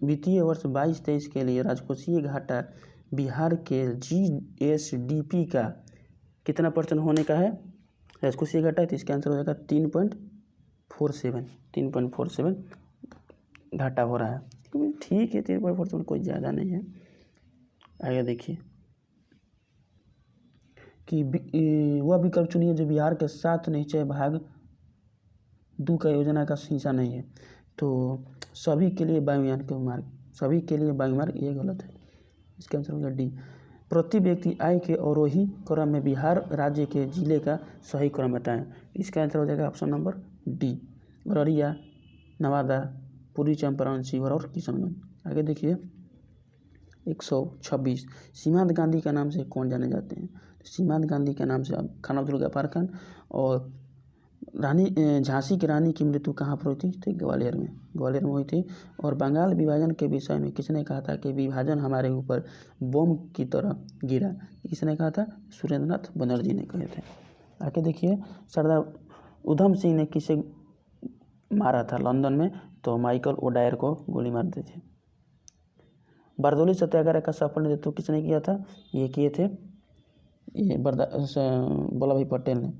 Speaker 1: वित्तीय वर्ष 22-23 के लिए राजकोषीय घाटा बिहार के GSDP का कितना % होने का है? राजकोषीय घाटा, तो इसका आंसर हो जाएगा 3.47 घाटा हो रहा है। ठीक है, 3.47 कोई ज़्यादा नहीं है। आगे देखिए कि वह विकल्प चुनिए जो बिहार के 7 निश्चय भाग 2 का योजना का हिस्सा नहीं है। तो सभी के लिए वायुयान मार्ग, ये गलत है। इसका आंसर होगा डी। प्रति व्यक्ति आय के अवरोही क्रम में बिहार राज्य के जिले का सही क्रम बताएं। इसका आंसर हो जाएगा option number D, Araria, Nawada, पूर्वी चंपारण, शिवहर और किशनगंज। आगे देखिए 126, सीमांत गांधी का नाम से कौन जाने जाते हैं? सीमांत गांधी के नाम से खान अब्दुल गफ्फार खान। और झांसी की रानी की मृत्यु कहाँ पर हुई थी? तो ग्वालियर में हुई थी। और बंगाल विभाजन के विषय में किसने कहा था कि विभाजन हमारे ऊपर बम की तरह गिरा? किसने कहा था? सुरेंद्रनाथ बनर्जी ने कहे थे। आगे देखिए, सरदार उधम सिंह ने किसे मारा था लंदन में? तो माइकल ओडायर को गोली मार दी थी। बारदोली सत्याग्रह का सफल नेतृत्व किसने किया था? ये किए थे ये वल्लभ भाई पटेल ने।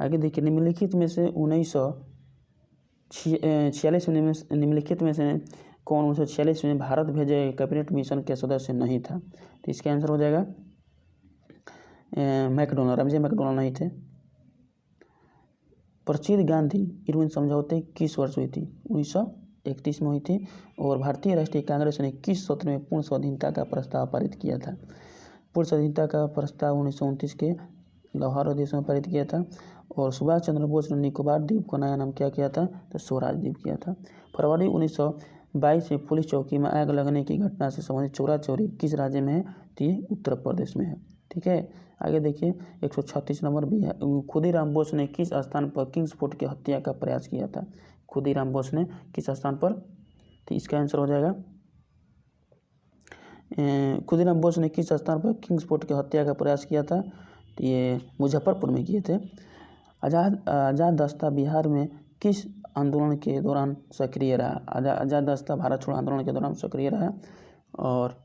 Speaker 1: आगे देखिए, निम्नलिखित में से 1946 में निम्नलिखित में से कौन 1946 में भारत भेजे कैबिनेट मिशन के सदस्य नहीं था? तो इसका आंसर हो जाएगा मैकडोनाल्ड, एमजे मैकडोनाल्ड नहीं थे। प्रसिद्ध गांधी इरविन समझौते किस वर्ष हुई थी? 1931 में हुई थी। और भारतीय राष्ट्रीय कांग्रेस ने किस सत्र में पूर्ण स्वाधीनता का प्रस्ताव पारित किया था? पूर्ण स्वाधीनता का प्रस्ताव 1929 के लाहौर अधिवेशन में पारित किया था। और सुभाष चंद्र बोस ने निकोबार द्वीप को नया नाम क्या किया था? तो स्वराज द्वीप किया था। फरवरी 1922 में पुलिस चौकी में आग लगने की घटना से संबंधित चोरा चोरी किस राज्य में है? तो ये उत्तर प्रदेश में है। ठीक है, आगे देखिए 136 नंबर भी है। खुदीराम बोस ने किस स्थान पर किंग्स फोर्ट की हत्या का प्रयास किया था? खुदीराम बोस ने किस स्थान पर? तो इसका आंसर हो जाएगा खुदीराम बोस ने किस स्थान पर किंग्स फोर्ट की हत्या का प्रयास किया था? तो ये मुजफ्फरपुर में किए थे। आज़ाद दस्ता बिहार में किस आंदोलन के दौरान सक्रिय रहा? आज़ाद दस्ता भारत छोड़ो आंदोलन के दौरान सक्रिय रहा। और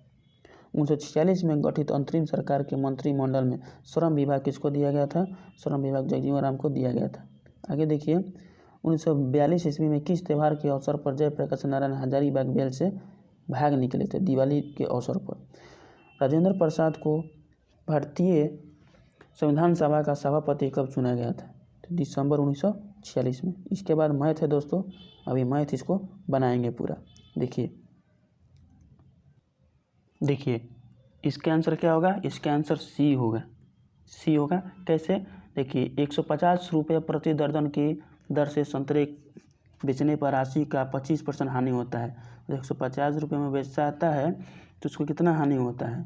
Speaker 1: 1946 में गठित अंतरिम सरकार के मंत्रिमंडल में श्रम विभाग किसको दिया गया था? श्रम विभाग जगजीवन राम को दिया गया था। आगे देखिए, 1942 ईस्वी में किस त्यौहार के अवसर पर जयप्रकाश नारायण हजारीबाग बेल से भाग निकले थे? दिवाली के अवसर पर। राजेंद्र प्रसाद को भारतीय संविधान सभा का सभापति कब चुना गया था? तो दिसंबर 1946 में। इसके बाद मैथ है दोस्तों, अभी मैथ इसको बनाएंगे पूरा। देखिए इसका आंसर क्या होगा? इसका आंसर सी होगा। सी होगा कैसे? देखिए 150 रुपये प्रति दर्जन की दर से संतरे बेचने पर राशि का 25% हानि होता है। 150 रुपये में बेचता आता है तो उसको कितना हानि होता है?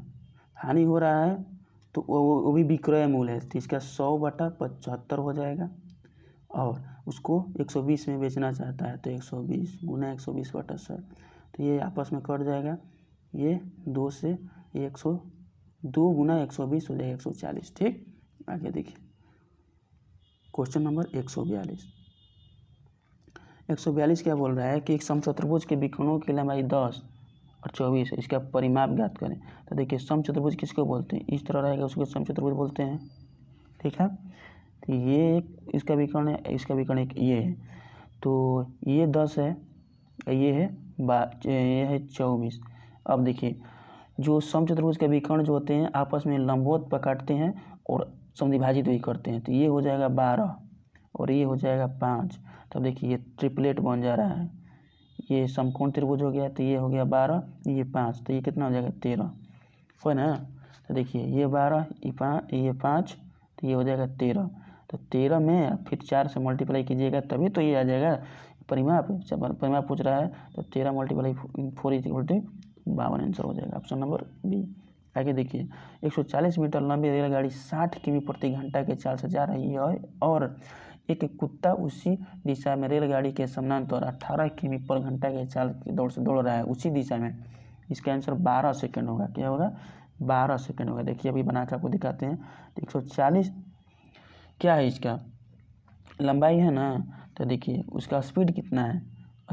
Speaker 1: हानि हो रहा है तो वो भी विक्रय मूल्य है, तो इसका 100/75 हो जाएगा। और उसको 120 में बेचना चाहता है तो 120 गुना 120/100, तो ये आपस में कट जाएगा। ये 2 से 102 गुना 120 हो जाएगा 140। ठीक, आगे देखिए क्वेश्चन नंबर 142 क्या बोल रहा है कि एक समचतुर्भुज के विकर्णों की लंबाई 10 और 24 है, इसका परिमाप ज्ञात करें। तो देखिए समचतुर्भुज किसको बोलते हैं? इस तरह रहेगा उसको समचतुर्भुज बोलते हैं। ठीक है, तो ये इसका विकर्ण है, इसका विकर्ण एक ये है, तो ये 10 है, ये है 24। अब देखिए जो समचतुर्भुज के विकर्ण जो होते हैं आपस में लंबवत पकड़ते हैं और समद्विभाजित भी करते हैं, तो ये हो जाएगा 12 और ये हो जाएगा 5। तब देखिए ये ट्रिपलेट बन जा रहा है। ये समकोण त्रिभुज हो गया, तो ये हो गया 12, ये 5, तो ये कितना हो जाएगा 13, हो ना। तो देखिए ये 12, ये 5, तो ये हो जाएगा 13। तो 13 में फिर 4 से मल्टीप्लाई कीजिएगा तभी तो ये आ जाएगा परिमाप। परिमाप पूछ रहा है तो 13 × 4 = 52 आंसर हो जाएगा, ऑप्शन नंबर बी। आगे देखिए 140 मीटर लंबी रेलगाड़ी 60 किमी प्रति घंटा के चाल से जा रही है और एक कुत्ता उसी दिशा में रेलगाड़ी के समानांतर 18 किमी पर घंटा के चाल की दौड़ से दौड़ रहा है उसी दिशा में। इसका आंसर 12 सेकंड होगा। क्या होगा? 12 सेकंड होगा। देखिए अभी बना के आपको दिखाते हैं। 140 क्या है? इसका लंबाई है ना, तो देखिए उसका स्पीड कितना है?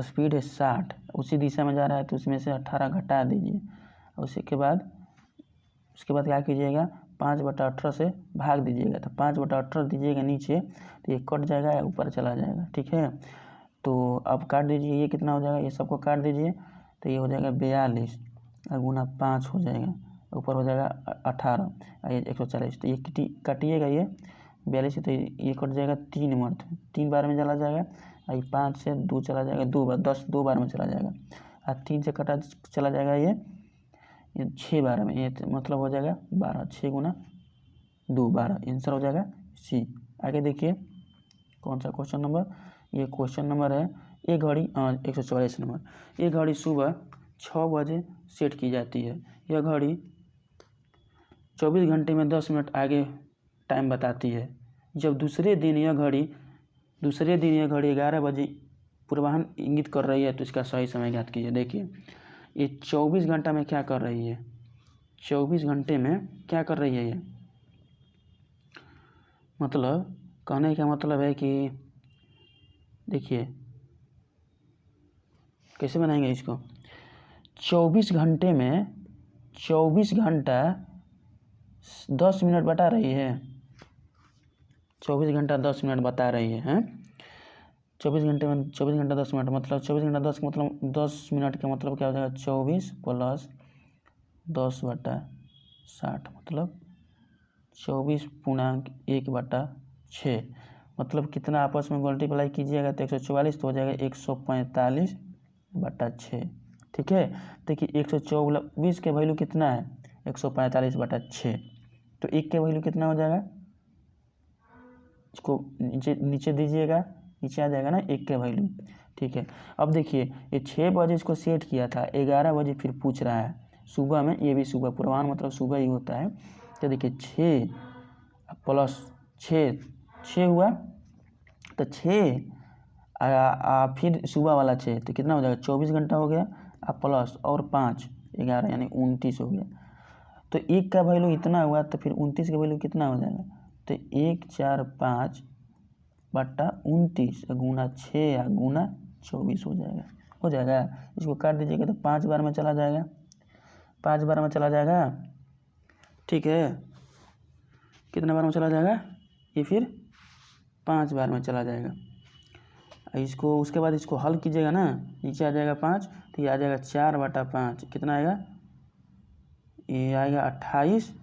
Speaker 1: स्पीड है 60, उसी दिशा में जा रहा है तो उसमें से 18 घटा दीजिए। उसके बाद क्या कीजिएगा? 5/18 से भाग दीजिएगा, तो 5/18 दीजिएगा नीचे तो ये कट जाएगा या ऊपर चला जाएगा। ठीक है, तो अब काट दीजिए, ये कितना हो जाएगा? ये सबको काट दीजिए तो ये हो जाएगा 42 गुना 5 हो जाएगा, ऊपर हो जाएगा 18, ये 140। तो ये काटिएगा, ये 42 तो ये कट जाएगा 3 बार में चला जाएगा। और 5 से 2 चला जाएगा 2 बार, 10 2 बार में चला जाएगा। और 3 से कटा चला जाएगा ये 6 बार में, ये मतलब हो जाएगा 12, 6 गुना 2 12, आंसर हो जाएगा सी। आगे देखिए कौन सा क्वेश्चन नंबर? ये क्वेश्चन नंबर है एक घड़ी 144 नंबर। ये घड़ी सुबह 6 बजे सेट की जाती है। यह घड़ी 24 घंटे में 10 मिनट आगे टाइम बताती है। जब दूसरे दिन यह घड़ी 11 बजे पूर्वाह्न इंगित कर रही है तो इसका सही समय ज्ञात कीजिए। देखिए ये 24 घंटा में क्या कर रही है? 24 घंटे में क्या कर रही है? ये मतलब कहने का मतलब है कि देखिए कैसे बनाएंगे इसको। 24 घंटे में 24 घंटा 10 मिनट बता रही है, 24 घंटा 10 मिनट बता रही है। 24 घंटे में 24 घंटा 10 मिनट मतलब 24 घंटा 10 का मतलब 10 मिनट का मतलब क्या हो जाएगा, 24 प्लस 10/60 मतलब 24/1/6 मतलब कितना आपस में मल्टीप्लाई कीजिएगा तो 144 तो हो जाएगा 145/6। ठीक है, देखिए 124 के वैल्यू कितना है 145/6, तो 1 के वैल्यू कितना हो जाएगा, इसको नीचे दीजिएगा, नीचे आ जाएगा ना 1 के वैल्यू। ठीक है, अब देखिए ये 6 बजे इसको सेट किया था, 11 बजे फिर पूछ रहा है सुबह में, ये भी सुबह, पूर्वाह्न मतलब सुबह ही होता है। तो देखिए 6 प्लस 6 हुआ तो 6 फिर सुबह वाला 6 तो कितना हो जाएगा 24 घंटा हो गया, प्लस और 5 11 यानी 29 हो गया। तो 1 का वैल्यू इतना हुआ तो फिर 29 का वैल्यू कितना हो जाएगा, तो 145/29 गुना 6 गुना 24 हो जाएगा। इसको काट दीजिएगा तो 5 बार में चला जाएगा, 5 बार में चला जाएगा। ठीक है, कितना बार में चला जाएगा, ये फिर 5 बार में चला जाएगा। इसको उसके बाद इसको हल कीजिएगा ना, नीचे आ जाएगा 5 तो ये आ जाएगा 4/5, कितना आएगा, ये आएगा 28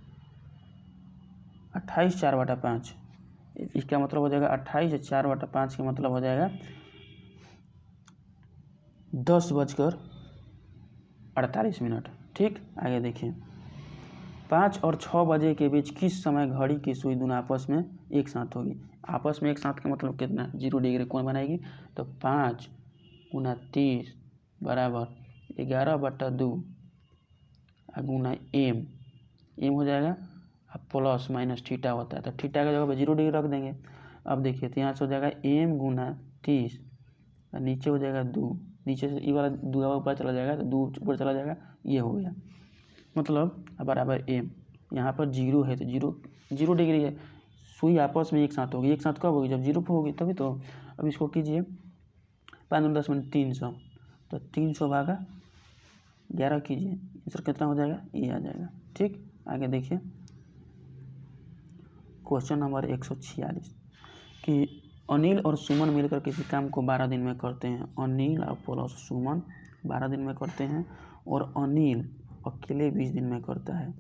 Speaker 1: 4/5। इसका मतलब हो जाएगा 28 4/5 का मतलब हो जाएगा 10:48। ठीक, आगे देखिए 5 और 6 बजे के बीच किस समय घड़ी की सुई दोनों आपस में एक साथ होगी। आपस में एक साथ का मतलब कितना, 0 डिग्री कौन बनाएगी, तो 5 गुना 30 बराबर 11/2 गुना एम हो जाएगा, प्लस माइनस थीटा होता है तो थीटा का जगह पर 0 डिग्री रख देंगे। अब देखिए तो यहाँ से हो जाएगा एम गुना 30 और नीचे हो जाएगा 2, नीचे से ये वाला 2 ऊपर चला जाएगा तो 2 ऊपर चला जाएगा, ये हो गया मतलब बराबर एम। यहाँ पर 0 है तो 0 डिग्री है, सुई आपस में एक साथ होगी, एक साथ कब होगी, जब 0 पर होगी तभी तो। अब इसको कीजिए 5 10 मिनट 300 तो 300 भागा 11 कीजिए, आंसर कितना हो जाएगा, ये आ जाएगा। ठीक, आगे देखिए क्वेश्चन नंबर 146 कि अनिल और सुमन मिलकर किसी काम को 12 दिन में करते हैं। अनिल और प्लस सुमन 12 दिन में करते हैं और अनिल अकेले 20 दिन में करता है।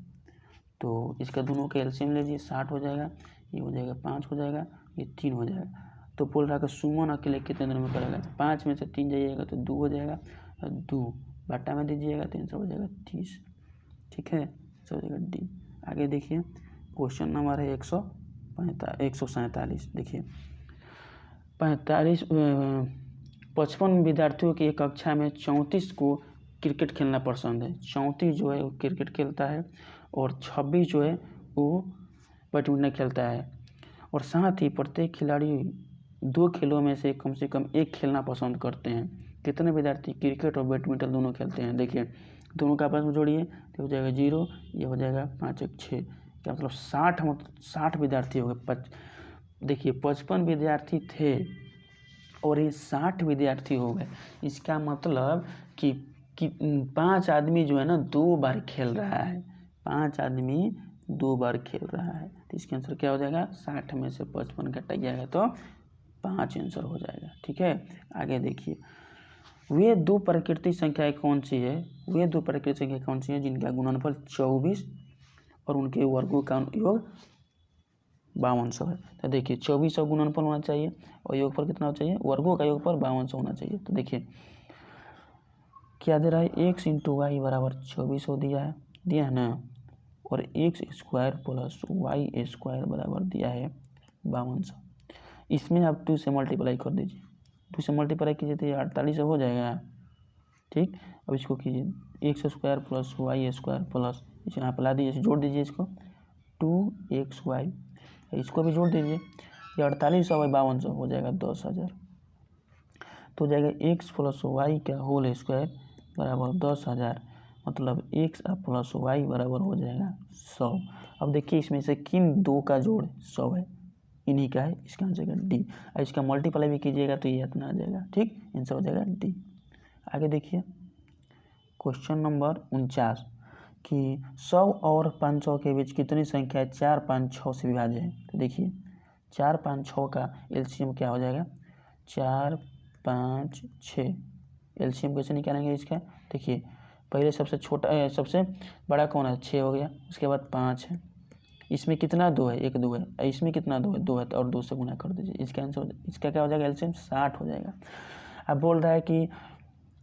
Speaker 1: तो इसका दोनों का एलसीएम लीजिए, 60 हो जाएगा, ये हो जाएगा 5 हो जाएगा, ये 3 हो जाएगा। तो बोल रहा है कि सुमन अकेले कितने दिन में करेगा, 5 में से 3 जाइएगा तो 2 हो जाएगा, 2 बटा में दीजिएगा तो आंसर हो जाएगा 30। ठीक है, आंसर हो जाएगा डी। आगे देखिए क्वेश्चन नंबर है 147। देखिए 55 विद्यार्थियों की एक कक्षा में 34 को क्रिकेट खेलना पसंद है। 34 जो है वो क्रिकेट खेलता है और 26 जो है वो बैडमिंटन खेलता है, और साथ ही प्रत्येक खिलाड़ी 2 खेलों में से कम एक खेलना पसंद करते हैं। कितने विद्यार्थी क्रिकेट और बैडमिंटन दोनों खेलते हैं। देखिए दोनों का आपस में जोड़िए तो हो जाएगा 0, ये हो जाएगा 5 1 6, क्या मतलब 60 विद्यार्थी हो गए। देखिए 55 विद्यार्थी थे और ये 60 विद्यार्थी हो गए, इसका मतलब कि 5 आदमी जो है ना 2 बार खेल रहा है, 5 आदमी 2 बार खेल रहा है। तो इसका आंसर क्या हो जाएगा, 60 में से 55 घटा जाएगा तो 5 आंसर हो जाएगा। ठीक है, आगे देखिए वे 2 प्राकृतिक संख्याएं कौन सी है, वे 2 प्राकृतिक संख्या कौन सी है जिनका गुणनफल 24 और उनके वर्गों का योग 5200 है। तो देखिए 2400 गुणनफल होना चाहिए और योगफल कितना होना चाहिए, वर्गों का योगफल 5200 होना चाहिए। तो देखिए क्या दे रहा है, x इंटू वाई बराबर 2400 दिया है ना, और x square plus y square बराबर दिया है 5200। इसमें आप 2 से मल्टीप्लाई कर दीजिए, 2 से मल्टीप्लाई कीजिए तो ये 48 हो जाएगा। ठीक, अब इसको कीजिए x square plus y square plus इसे यहाँ पर ला दीजिए, जोड़ दीजिए इसको 2xy, इसको भी जोड़ दीजिए, ये 4800 और 5200 हो जाएगा 10,000। तो हो जाएगा x प्लस वाई का होल स्क्वायर बराबर 10,000, मतलब x प्लस वाई बराबर हो जाएगा 100। अब देखिए इसमें से किन 2 का जोड़ 100 है, इन्हीं का है, इसका आंसर हो जाएगा डी। और इसका मल्टीप्लाई भी कीजिएगा तो ये इतना आ जाएगा, ठीक, आंसर हो जाएगा डी। आगे देखिए क्वेश्चन नंबर 49 कि 100 और 500 के बीच कितनी संख्या 4, 5, 6 से विभाज्य है। तो देखिए 4, 5, 6 का एलसीएम क्या हो जाएगा, 4, 5, 6। एलसीएम कैसे निकालेंगे इसका, देखिए पहले सबसे छोटा सबसे बड़ा कौन है, 6 हो गया, उसके बाद 5 है, इसमें कितना 2 है, 1 2 है, इसमें कितना 2 है, 2 है, और 2 से गुना कर दीजिए, इसका आंसर इसका क्या हो जाएगा एलसीएम 60 हो जाएगा। अब बोल रहा है कि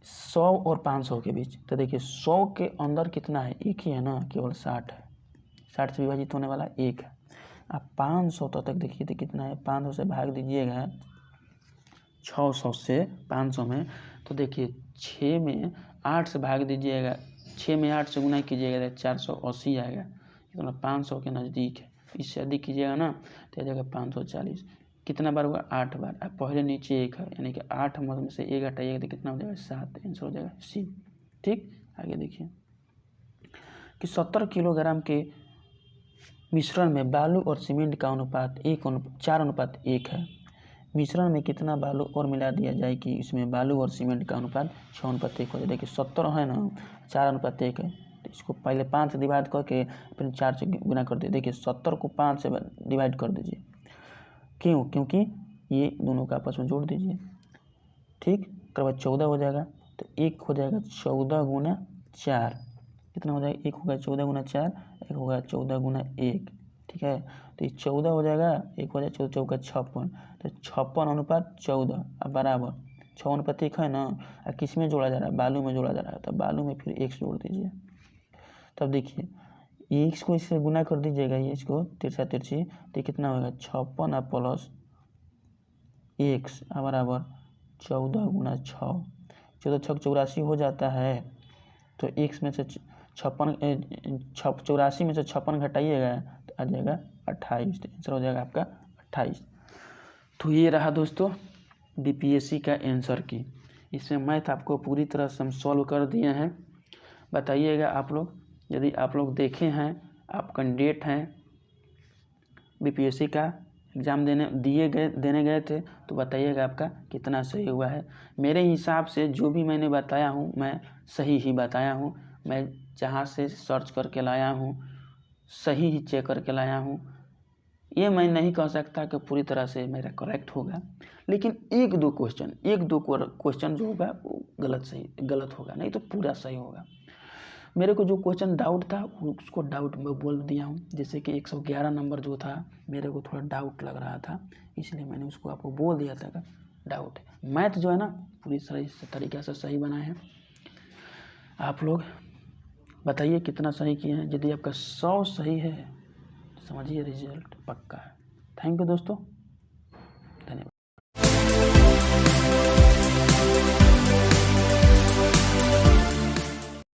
Speaker 1: 100 और 500 के बीच, तो देखिए 100 के अंदर कितना है, एक ही है ना, केवल 60 है, 60 से विभाजित होने वाला एक है। अब 500 तक देखिए तो कितना है, 500 से भाग दीजिएगा 600 से 500 में, तो देखिए 6 में 8 से भाग दीजिएगा, 6 में 8 से गुना कीजिएगा तो 480 आएगा, इतना 500 के नज़दीक है। इससे अधिक कीजिएगा ना तो आ जाएगा 540। कितना बार हुआ, 8 बार। अब पहले नीचे 1 है, यानी कि 8 में से 1 हटाइएगा तो कितना हो जाएगा, 7, आंसर हो जाएगा सी, ठीक। आगे देखिए कि 70 किलोग्राम के मिश्रण में बालू और सीमेंट का अनुपात 4:1 है। मिश्रण में कितना बालू और मिला दिया जाए कि इसमें बालू और सीमेंट का अनुपात 6:1 हो जाए। देखिए 70 है ना, 4:1 है, तो इसको पहले 5 से डिवाइड करके फिर 4 से गुना कर दीजिए। देखिए 70 को 5 से डिवाइड कर दीजिए, क्यों, क्योंकि ये दोनों का आपस में जोड़ दीजिए, ठीक। उसके बाद 14 हो जाएगा, तो 1 हो जाएगा 14 गुना 4, कितना हो जाएगा, 1 होगा 14 गुना 4, 1 होगा 14 गुना 1, ठीक है। तो ये 14 हो जाएगा, 1 हो जाएगा 14 चौका 56, तो 56:14 अब बराबर 6:1 है ना। और किस में जोड़ा जा रहा है, बालू में जोड़ा जा रहा है, तो बालू में फिर 1 जोड़ दीजिए। तब देखिए ये x को इससे गुना कर दीजिएगा, ये इसको तिरछा तिरछी, तो कितना होगा 56 प्लस x बराबर 14 गुना 6, 14 6 84 हो जाता है। तो x में से 84 में से 56 घटाइएगा तो आ जाएगा 28, आंसर हो जाएगा आपका 28। तो ये रहा दोस्तों बीपीएससी का आंसर की। इसमें मैथ आपको पूरी तरह से हम सॉल्व कर दिए हैं। बताइएगा आप लोग, यदि आप लोग देखे हैं, आप कैंडिडेट हैं, बीपीएससी का एग्ज़ाम देने गए थे, तो बताइएगा आपका कितना सही हुआ है। मेरे हिसाब से जो भी मैंने बताया हूँ मैं सही ही बताया हूँ। मैं जहाँ से सर्च करके लाया हूँ सही ही चेक करके लाया हूँ। ये मैं नहीं कह सकता कि पूरी तरह से मेरा करेक्ट होगा, लेकिन एक दो क्वेश्चन जो होगा वो गलत होगा, नहीं तो पूरा सही होगा। मेरे को जो क्वेश्चन डाउट था उसको डाउट में बोल दिया हूँ। जैसे कि 111 नंबर जो था मेरे को थोड़ा डाउट लग रहा था, इसलिए मैंने उसको आपको बोल दिया था कि डाउट है। मैथ जो है ना पूरी सही तरीके से सही बनाए हैं। आप लोग बताइए कितना सही किए हैं। यदि आपका 100 सही है समझिए रिजल्ट पक्का है। थैंक यू दोस्तों।